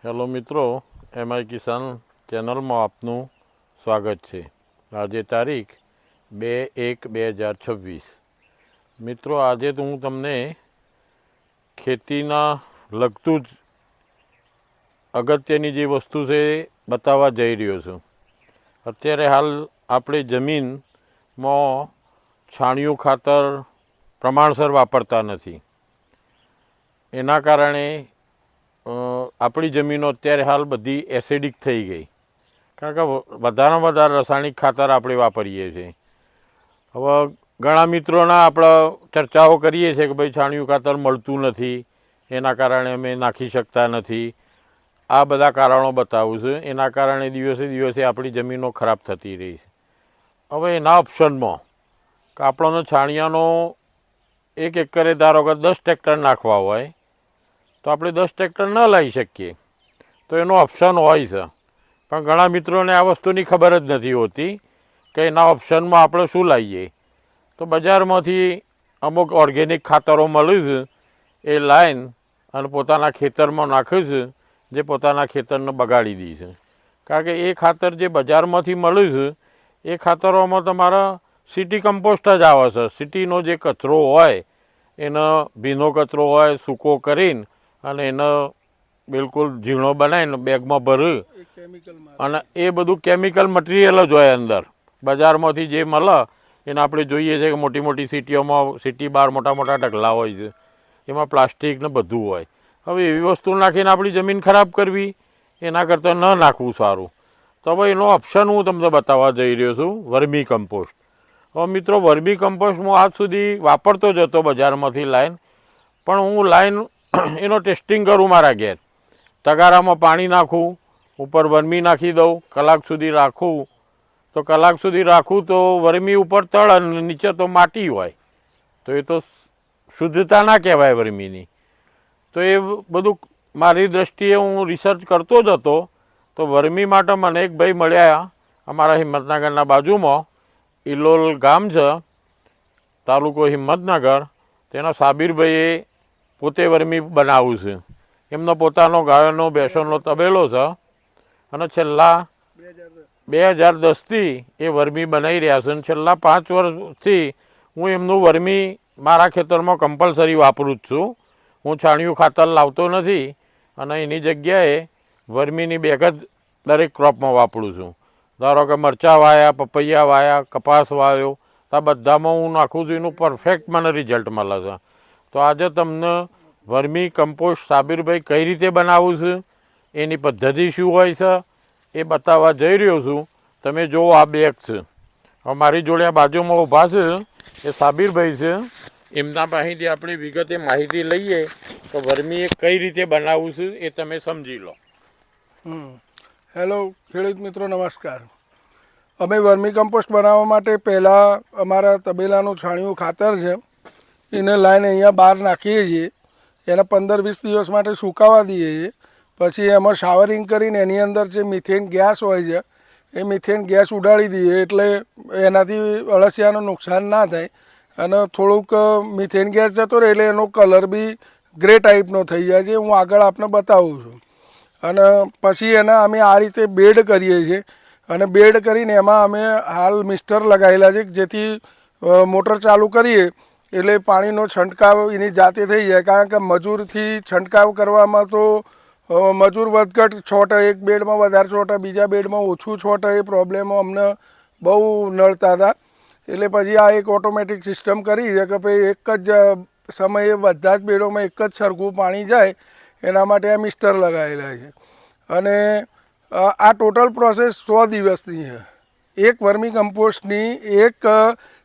Hello મિત્રો, MI કિસાન ચેનલમાં આપનું સ્વાગત છે. આજે તારીખ 2/1/2026. મિત્રો, આજે તો હું તમને ખેતીના લગતું જ અગત્યની જે વસ્તુ છે એ બતાવવા જઈ રહ્યો છું. અત્યારે હાલ આપણી જમીનમાં છાણિયું ખાતર પ્રમાણસર વાપરતા નથી. એના કારણે આપણી જમીનો અત્યારે હાલ બધી એસિડિક થઈ ગઈ, કારણ કે વધારેમાં વધારે રાસાયણિક ખાતર આપણે વાપરીએ છીએ. હવે ઘણા મિત્રોના આપણે ચર્ચાઓ કરીએ છીએ કે ભાઈ છાણિયું ખાતર મળતું નથી, એના કારણે અમે નાખી શકતા નથી. આ બધા કારણો બતાવું છું. એના કારણે દિવસે દિવસે આપણી જમીનો ખરાબ થતી રહી છે. હવે એના ઓપ્શનમાં કે આપણને છાણિયાનો 1 એકરે ધારો કે 10 ટ્રેક્ટર નાખવા હોય તો આપણે 10 ટ્રેક્ટર ન લઈ શકીએ, તો એનો ઓપ્શન હોય છે. પણ ઘણા મિત્રોને આ વસ્તુની ખબર જ નથી હોતી કે એના ઓપ્શનમાં આપણે શું લાવીએ. તો બજારમાંથી અમુક ઓર્ગેનિક ખાતરો મળ્યું છે, એ લાઈન અને પોતાના ખેતરમાં નાખ્યું છે, જે પોતાના ખેતરને બગાડી દે છે. કારણ કે એ ખાતર જે બજારમાંથી મળ્યું છે એ ખાતરોમાં તમારા સિટી કમ્પોસ્ટ જ આવે છે. સિટીનો જે કચરો હોય એનો ભીનો કચરો હોય સૂકો કરીને અને એનો બિલકુલ ઝીણો બનાવીને બેગમાં ભરી અને એ બધું કેમિકલ મટીરિયલ જ હોય અંદર. બજારમાંથી જે મળે એને આપણે જોઈએ છીએ કે મોટી મોટી સિટીઓમાં, સિટી બહાર મોટા મોટા ઢગલા હોય છે, એમાં પ્લાસ્ટિક ને બધું હોય. હવે એવી વસ્તુ નાખીને આપણી જમીન ખરાબ કરવી, એના કરતાં ન નાખવું સારું. તો હવે એનો ઓપ્શન હું તમને બતાવવા જઈ રહ્યો છું, વર્મી કમ્પોસ્ટ. હવે મિત્રો, વર્મી કમ્પોસ્ટ હું આજ સુધી વાપરતો જ હતો બજારમાંથી લાઈન, પણ હું લાઈન એનો ટેસ્ટિંગ કરું મારા ઘેર. તગારામાં પાણી નાખું, ઉપર વર્મી નાખી દઉં, કલાક સુધી રાખું. તો કલાક સુધી રાખું તો વર્મી ઉપર તળ અને નીચે તો માટી હોય, તો એ તો શુદ્ધતા ના કહેવાય વર્મીની. તો એ બધું મારી દૃષ્ટિએ હું રિસર્ચ કરતો જ હતો. તો વર્મી માટે મને એક ભાઈ મળ્યા અમારા હિંમતનગરના બાજુમાં, ઇલોલ ગામ છે, તાલુકો હિંમતનગર. તેના સાબિરભાઈએ પોતે વર્મી બનાવ્યું છે. એમનો પોતાનો ગાયોનો ભેંસોનો તબેલો છે અને છેલ્લા 2010થી એ વર્મી બનાવી રહ્યા છે. અને છેલ્લા 5 વર્ષથી હું એમનું વર્મી મારા ખેતરમાં કમ્પલસરી વાપરું જ છું. હું છાણિયું ખાતર લાવતો નથી અને એની જગ્યાએ વર્મીની બેગ જ દરેક ક્રોપમાં વાપરું છું. ધારો કે મરચાં વાયા, પપૈયા વાયા, કપાસ વાવ્યો, તો આ બધામાં હું નાખું છું. એનું પરફેક્ટ મને રિઝલ્ટ મળે છે. તો આજે તમને વર્મી કમ્પોસ્ટ સાબિરભાઈ કઈ રીતે બનાવવું છે, એની પદ્ધતિ શું હોય છે, એ બતાવવા જઈ રહ્યો છું. તમે જુઓ, આ બેગ છે. હવે મારી જોડે આ બાજુમાં ઊભા છે એ સાબિરભાઈ છે. એમના પાસેથી આપણે વિગતે માહિતી લઈએ તો વર્મી એ કઈ રીતે બનાવવું છે એ તમે સમજી લો. હેલો ખેડૂત મિત્રો, નમસ્કાર. અમે વર્મી કમ્પોસ્ટ બનાવવા માટે પહેલાં અમારા તબેલાનું છાણિયું ખાતર છે એને લાઈને અહીંયા બહાર નાખીએ છીએ. એને 15-20 દિવસ માટે સુકાવા દઈએ છીએ. પછી એમાં શાવરિંગ કરીને એની અંદર જે મિથેન ગેસ હોય છે એ મિથેન ગેસ ઉડાડી દઈએ, એટલે એનાથી અળસિયાનું નુકસાન ના થાય અને થોડુંક મિથેન ગેસ જતો રહે એટલે એનો કલર બી ગ્રે ટાઈપનો થઈ જાય છે. હું આગળ આપને બતાવું છું. અને પછી એને અમે આ રીતે બેડ કરીએ છીએ અને બેડ કરીને એમાં અમે હાલ મિસ્ટર લગાવેલા છે, જેથી મોટર ચાલુ કરીએ એટલે પાણીનો છંટકાવ એની જાતે થઈ જાય. કારણ કે મજૂરથી છંટકાવ કરવામાં તો મજૂર વધઘટ છોટે, એક બેડમાં વધારે છોટે, બીજા બેડમાં ઓછું છોટે, એ પ્રોબ્લેમો અમને બહુ નડતા હતા. એટલે પછી આ એક ઓટોમેટિક સિસ્ટમ કરી છે કે ભાઈ એક જ સમયે બધા જ બેડોમાં એક જ સરખું પાણી જાય, એના માટે આ મિસ્ટર લગાવેલા છે. અને આ ટોટલ પ્રોસેસ 100 દિવસની છે. એક વર્મી કમ્પોસ્ટની એક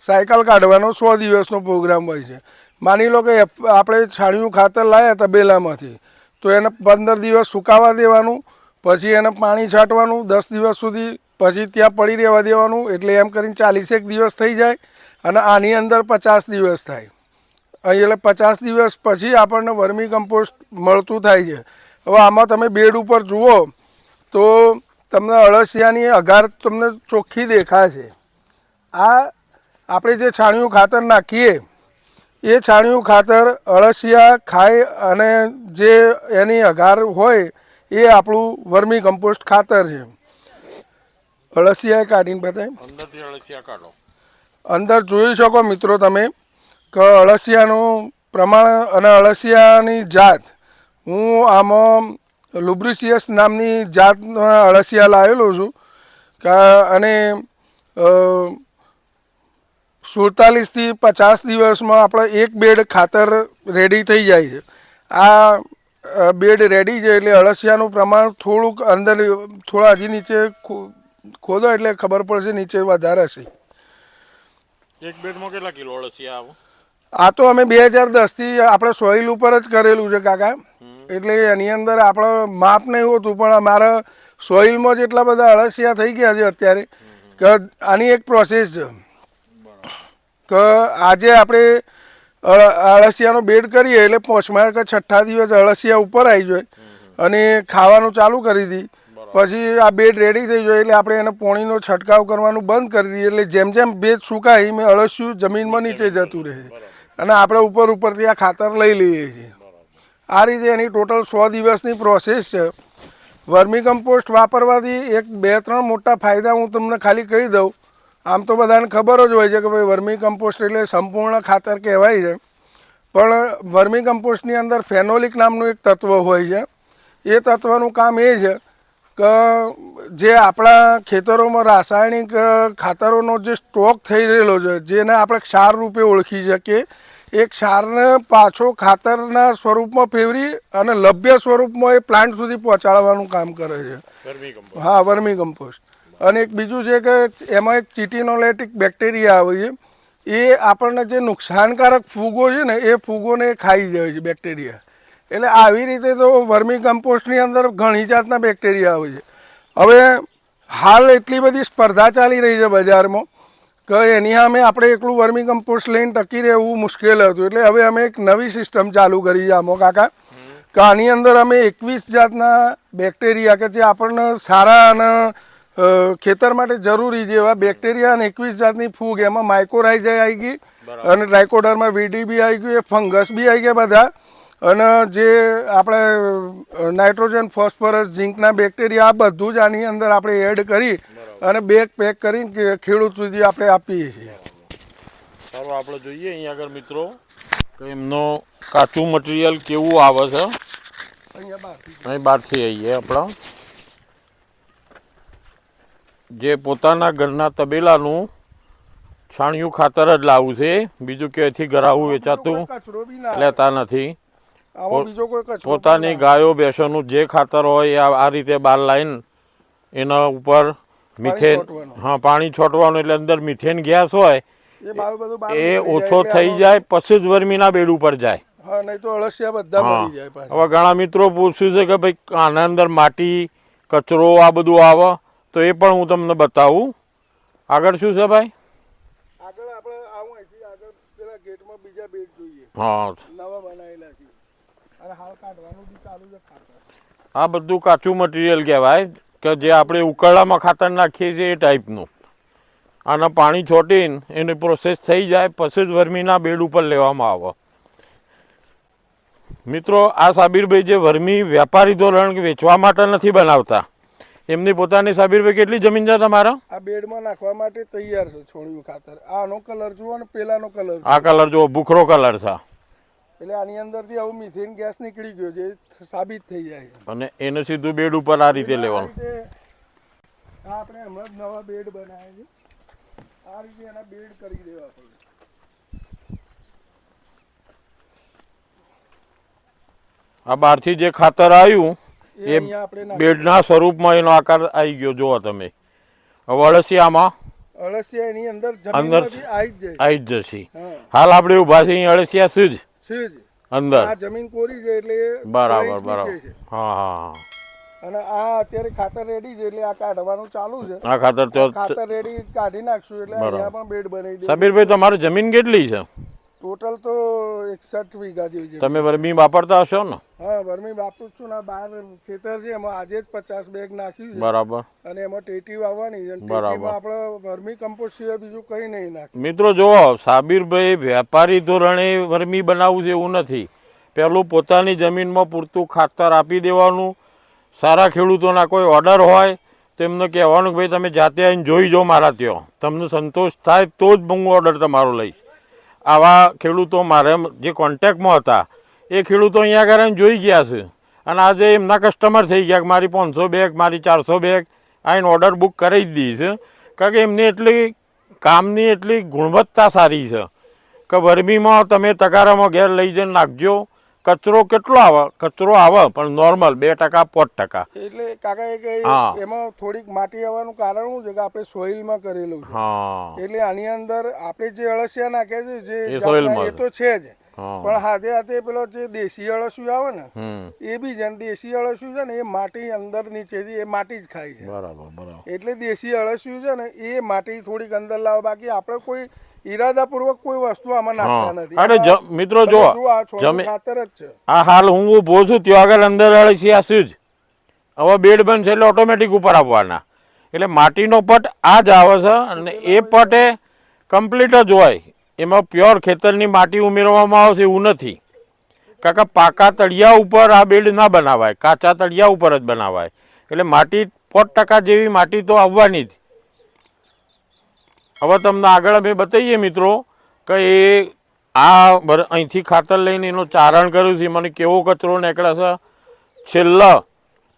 સાયકલ કાઢવાનો 100 દિવસનો પ્રોગ્રામ હોય છે. માની લો કે આપણે છાણિયું ખાતર લાવ્યા તબેલામાંથી, તો એને 15 દિવસ સુકાવા દેવાનું, પછી એને પાણી છાંટવાનું 10 દિવસ સુધી, પછી ત્યાં પડી રહેવા દેવાનું. એટલે એમ કરીને 41 દિવસ થઈ જાય અને આની અંદર 50 દિવસ થાય. એટલે 50 દિવસ પછી આપણને વર્મી કમ્પોસ્ટ મળતું થાય છે. હવે આમાં તમે બેડ ઉપર જુઓ તો તમને અળસિયાની અગાર તમને ચોખ્ખી દેખાશે. આ આપણે જે છાણિયું ખાતર નાખીએ એ છાણિયું ખાતર અળસિયા ખાય અને જે એની અગાર હોય એ આપણું વર્મી કમ્પોસ્ટ ખાતર છે. અળસિયા કાઢીને બતાય. અંદરથી અળસિયા કાઢો. અંદર જોઈ શકો મિત્રો તમે કે અળસિયાનું પ્રમાણ અને અળસિયાની જાત, હું આમાં લુબ્રિસિયસ નામની જાતના અળસિયા લાવેલો છું અને 47 થી 50 દિવસમાં આપણે એક બેડ ખાતર રેડી થઈ જાય છે. આ બેડ રેડી છે એટલે અળસિયાનું પ્રમાણ થોડુંક અંદર થોડા હજી નીચે ખોદો એટલે ખબર પડશે નીચે વધારે હશે. એક બેડમાં કેટલા કિલો અળસિયા આવે? આ તો અમે 2010થી આપણે સોઇલ ઉપર જ કરેલું છે કાકા, એટલે એની અંદર આપણે માપ નહીં હોતું, પણ અમારા સોઇલમાં જેટલા બધા અળસિયા થઈ ગયા છે અત્યારે કે આની એક પ્રોસેસ છે કે આજે આપણે અળસિયાનો બેડ કરીએ એટલે 5મા કે 6ઠ્ઠા દિવસ અળસિયા ઉપર આવી જાય અને ખાવાનું ચાલુ કરી દી. પછી આ બેડ રેડી થઈ જાય એટલે આપણે એને પાણીનો છંટકાવ કરવાનું બંધ કરી દઈએ, એટલે જેમ જેમ ભેજ સુકાય મેં અળસિયું જમીનમાં નીચે જતું રહે અને આપણે ઉપરથી આ ખાતર લઈ લઈએ છીએ. આ રીતે એની ટોટલ 100 દિવસની પ્રોસેસ છે. વર્મી કમ્પોસ્ટ વાપરવાથી 2-3 મોટા ફાયદા હું તમને ખાલી કહી દઉં. આમ તો બધાને ખબર જ હોય છે કે ભાઈ વર્મી કમ્પોસ્ટ એટલે સંપૂર્ણ ખાતર કહેવાય છે, પણ વર્મી કમ્પોસ્ટની અંદર ફેનોલિક નામનું એક તત્વ હોય છે. એ તત્વનું કામ એ છે કે જે આપણા ખેતરોમાં રાસાયણિક ખાતરોનો જે સ્ટોક થઈ રહેલો છે, જેને આપણે ક્ષાર રૂપે ઓળખી શકીએ, એ ક્ષારને પાછો ખાતરના સ્વરૂપમાં ફેરવી અને લભ્ય સ્વરૂપમાં એ પ્લાન્ટ સુધી પહોંચાડવાનું કામ કરે છે. હા, વર્મી કમ્પોસ્ટ. અને એક બીજું છે કે એમાં એક ચિટિનોલેટિક બેક્ટેરિયા આવે છે. એ આપણને જે નુકસાનકારક ફૂગો છે ને એ ફૂગોને ખાઈ જાય છે બેક્ટેરિયા. એટલે આવી રીતે તો વર્મી કમ્પોસ્ટની અંદર ઘણી જાતના બેક્ટેરિયા આવે છે. હવે હાલ એટલી બધી સ્પર્ધા ચાલી રહી છે બજારમાં કે એની સામે આપણે એકલું વર્મી કમ્પોસ્ટ લઈને ટકી રહેવું મુશ્કેલ હતું. એટલે હવે અમે એક નવી સિસ્ટમ ચાલુ કરી છે આમાં કાકા, કે આની અંદર અમે 21 જાતના બેક્ટેરિયા કે જે આપણને સારા અને ખેતર માટે જરૂરી છે એવા બેક્ટેરિયા અને 21 જાતની ફૂગ, એમાં માઇકોરાઇઝા આવી ગઈ અને ટ્રાઇકોડર્મા વીડી બી આવી ગયું, એ ફંગસ બી આવી ગયા બધા, અને જે આપણે નાઇટ્રોજન, ફોસ્ફરસ, ઝીંકના બેક્ટેરિયા આ બધું જ આની અંદર આપણે એડ કરી અને બેગ પેક કરીને ખેડૂત સુધી આપણે આપીએ છીએ. ચાલો આપણે જોઈએ અહીંયા આગળ મિત્રો કે એમનો કાચું મટીરિયલ કેવું આવે છે. અહીં બહારથી આવીએ આપણા જે પોતાના ઘરના તબેલાનું છાણિયું ખાતર જ લાવવું છે, બીજું ક્યાંયથી ઘરાવું વેચાતું લેતા નથી. પોતાની ગાયો ભેંસોનું જે ખાતર હોય એ આ રીતે બહાર લાવીને એના ઉપર મિથેન, હા, પાણી છોટવાનું, એટલે અંદર મિથેન ગેસ હોય એ ઓછો થઈ જાય પછી જ વર્મીના બેડ ઉપર જાય. હવે ઘણા મિત્રો પૂછ્યું છે કે ભાઈ આના અંદર માટી, કચરો આ બધું આવે, તો એ પણ હું તમને બતાવું. આગળ શું છે ભાઈ? હા, આ બધું કાચું મટીરિયલ કહેવાય કે જે આપણે ઉકરડામાં ખાતર નાખીએ છીએ એ ટાઈપનું. આના પાણી છોટીને એની પ્રોસેસ થઈ જાય પછી જ વર્મીના બેડ ઉપર લેવામાં આવે. મિત્રો, આ સાબિરભાઈ જે વર્મી વેપારી ધોરણ વેચવા માટે નથી બનાવતા, એમની પોતાની સાબિરભાઈ કેટલી જમીન છે તમારા? આ બેડમાં નાખવા માટે તૈયાર છે છોડ્યું ખાતર. આનો કલર જુઓ ને પેલાનો કલર, આ કલર જુઓ, ભૂખરો કલર છે. એટલે આની અંદરથી આવું મિથેન ગેસ નીકળી ગયો છે, સાબિત થઈ જાય છે. અને એને સીધું બેડ ઉપર આ રીતે લેવાનું. આપણે હમણાં જ નવા બેડ બનાવ્યા છે. આ રીતે એના બેડ કરી દેવા પડે. આ બહારથી જે ખાતર આવ્યું એ બેડના સ્વરૂપમાં એનો આકાર આવી ગયો. જુઓ તમે. હવે અળસિયામાં એની અંદર આવી જ જશે. હાલ આપણે ઉભા છીએ અળસિયા શું જ અંદર. આ જમીન કોરી છે એટલે બરાબર બરાબર. હા હા. અને આ અત્યારે ખાતર રેડી છે એટલે આ કાઢવાનું ચાલુ છે. આ ખાતર રેડી કાઢી નાખશું એટલે અહીંયા પણ બેડ બનાવી દે. સાબિરભાઈ, તમારી જમીન કેટલી છે? ટોટલ તો 61 વીઘા જેવી છે. તમે વર્મી વાપરતા હશો ને? હા, વર્મી વાપરું છું ને. બહાર ખેતર છે એમાં આજે જ 50 બેગ નાખ્યું છે. બરાબર. અને એમાં ટેટી વાવવાની છે. ટેટીમાં આપણે વર્મી કમ્પોસ્ટ સિવાય બીજું કંઈ નહીં નાખ્યું. મિત્રો જુઓ, સાબિરભાઈ વેપારી ધોરણે વર્મી બનાવવું છે એવું નથી. પહેલું પોતાની જમીનમાં પૂરતું ખાતર આપી દેવાનું, સારા ખેડૂતોના કોઈ ઓર્ડર હોય તો એમને કહેવાનું કે ભાઈ તમે જાતે આવીને જોઈ જાઓ મારા ત્યાં, તમને સંતોષ થાય તો જ હું ઓર્ડર તમારો લઈશ. આવા ખેડૂતો મારે જે કોન્ટેક્ટમાં હતા એ ખેડૂતો અહીંયા આગળ આવીને જોઈ ગયા છે અને આજે એમના કસ્ટમર થઈ ગયા કે મારી 500 બેગ, મારી 400 બેગ આવીને ઓર્ડર બુક કરી જ દી છે. કારણ કે એમની એટલી કામની એટલી ગુણવત્તા સારી છે કે ગરમીમાં તમે તગારામાં ઘેર લઈ જઈને નાખજો. કચરો કેટલો આવે? કચરો આવે પણ નોર્મલ 2% 5%. એટલે કાકા એ કે હા. એમાં થોડીક માટી આવવાનું કારણ શું છે કે આપણે સોઇલમાં કરેલું છે. હા, એટલે આની અંદર આપણે જે અળસિયા નાખ્યા છે જે એ જાતના સોઇલમાં એ તો છે જ, હા. પણ હાથે હાથે પેલો જે દેશી અળસિયું આવે ને હમ, એ બી છે. દેશી અળસિયું છે ને એ માટી અંદર નીચેથી એ માટી જ ખાય છે. બરાબર. એટલે દેશી અળસિયું છે ને એ માટી થોડીક અંદર લાવે. બાકી આપણે કોઈ ઈરાદાપૂર્વક કોઈ વસ્તુ આમાં નાખતા નથી. અરે મિત્રો જો આ છોડનું ખાતર જ છે. આ હાલ હું ઊભો છું ત્યાં આગળ અંદર અળસિયા છે જ. હવે બેડ બનશે એટલે ઓટોમેટિક ઉપર આપવાના. એટલે માટીનો પટ આ જ આવે છે અને એ પટ એ કમ્પ્લીટ જ હોય. એમાં પ્યોર ખેતરની માટી ઉમેરવામાં આવશે એવું નથી. કાકા પાકા તળિયા ઉપર આ બેડ ના બનાવાય, કાચા તળિયા ઉપર જ બનાવાય. એટલે માટી 5% જેવી માટી તો આવવાની જ. હવે તમને આગળ અમે બતાવીએ મિત્રો કે એ આ અહીંથી ખાતર લઈને એનું ચારણ કર્યું છે, મને કેવો કચરો નીકળે છે. છેલ્લા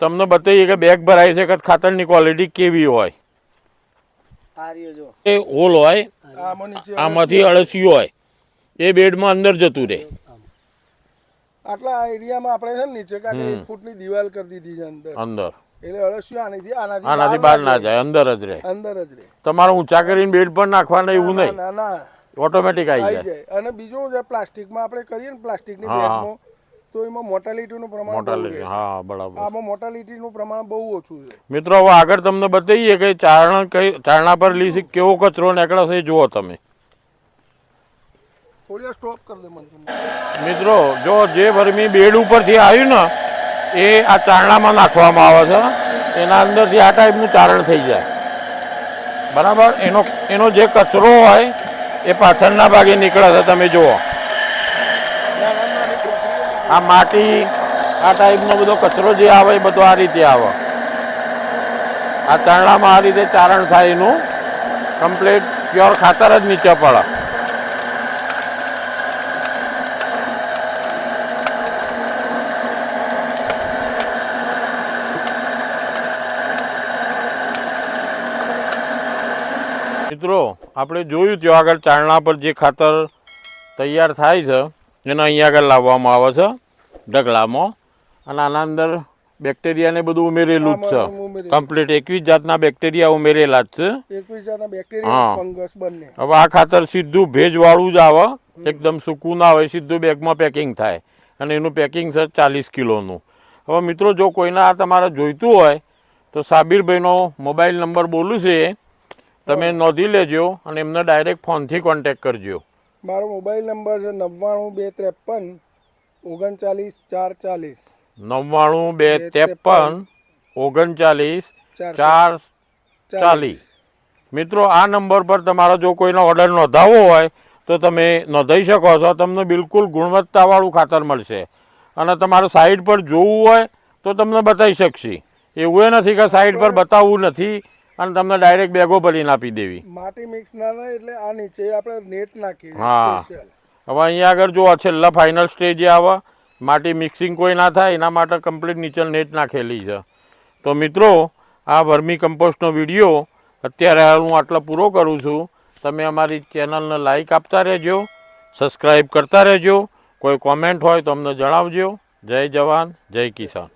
તમને બતાવીએ કે બેગ ભરાય છે કે ખાતરની ક્વોલિટી કેવી હોય. એ હોલ હોય, આમાંથી અળસિયું હોય, એ બેડમાં અંદર જતું રહે. આટલા એરિયામાં આપણે છે ને નીચે કાંઈ 1 ફૂટની દિવાલ કરી દીધી છે અંદર. એટલે અળસિયું આનાથી બહાર ના જાય, અંદર જ રહે. અંદર જ રહે. તમારે ઊંચા કરીને બેડ પર નાખવાના એવું નહીં, ના ઓટોમેટિક આવી આવી જાય. જાય. અને બીજું જે પ્લાસ્ટિકમાં આપણે કરીએ ને પ્લાસ્ટિકની બેગમાં તો એમાં મોર્ટાલિટીનું પ્રમાણ બહુ રહે છે. હા, બરાબર. આમાં મોર્ટાલિટીનું પ્રમાણ બહુ ઓછું છે. મિત્રો હવે આગળ તમને બતાવીએ કે ચારણા પર લીસી કેવો કચરો નીકળે છે એ જુઓ તમે. થોડી સ્ટોપ કરી દે મને. મિત્રો જો જે વર્મી બેડ ઉપરથી આવ્યું ને એ આ ચારણામાં નાખવામાં આવે છે. એના અંદરથી આ ટાઈપનું ચારણ થઈ જાય. બરાબર. એનો જે કચરો હોય એ પાછળના ભાગે નીકળે છે. તમે જુઓ આ માટી, આ ટાઈપનો બધો કચરો જે આવે એ બધો આ રીતે આવે. આ ચારણામાં આ રીતે ચારણ થાય, એનું કમ્પ્લીટ પ્યોર ખાતર જ નીચે પડે. મિત્રો આપણે જોયું ત્યાં આગળ ચારણા પર જે ખાતર તૈયાર થાય છે એને અહીંયા આગળ લાવવામાં આવે છે ઢગલામાં, અને આના અંદર બેક્ટેરિયાને બધું ઉમેરેલું જ છે. કમ્પ્લીટ 21 જાતના બેક્ટેરિયા ઉમેરેલા જ છે. 21 જાતના બેક્ટેરિયા, ફંગસ બંને. હવે આ ખાતર સીધું ભેજવાળું જ આવે, એકદમ સૂકું ના હોય, સીધું બેગમાં પેકિંગ થાય અને એનું પેકિંગ છે 40 કિલોનું. હવે મિત્રો જો કોઈને આ તમારે જોઈતું હોય તો સાબિરભાઈનો મોબાઈલ નંબર બોલું છે, તમે નોંધી લેજો અને એમને ડાયરેક્ટ ફોનથી કોન્ટેક્ટ કરજો. મારો મોબાઈલ નંબર છે 99 253 39 440. 99 253 440. મિત્રો આ નંબર પર તમારો જો કોઈનો ઓર્ડર નોંધાવવો હોય તો તમે નોંધાઈ શકો છો. તમને બિલકુલ ગુણવત્તાવાળું ખાતર મળશે અને તમારે સાઈડ પર જોવું હોય તો તમને બતાવી શકશે. એવું એ નથી કે સાઈડ પર બતાવવું નથી અને તમને ડાયરેક્ટ બેગો ભરીને આપી દેવી. માટી મિક્સ ના થાય એટલે આ નીચે આપણે નેટ નાખીએ. હા, હવે અહીંયા આગળ જો છેલ્લા ફાઇનલ સ્ટેજે આવે, માટી મિક્સિંગ કોઈ ના થાય એના માટે કમ્પ્લીટ નીચે નેટ નાખેલી છે. તો મિત્રો આ વર્મી કમ્પોસ્ટનો વિડીયો અત્યારે હું આટલો પૂરો કરું છું. તમે અમારી ચેનલને લાઈક આપતા રહેજો, સબસ્ક્રાઈબ કરતા રહેજો. કોઈ કોમેન્ટ હોય તો અમને જણાવજો. જય જવાન, જય કિસાન.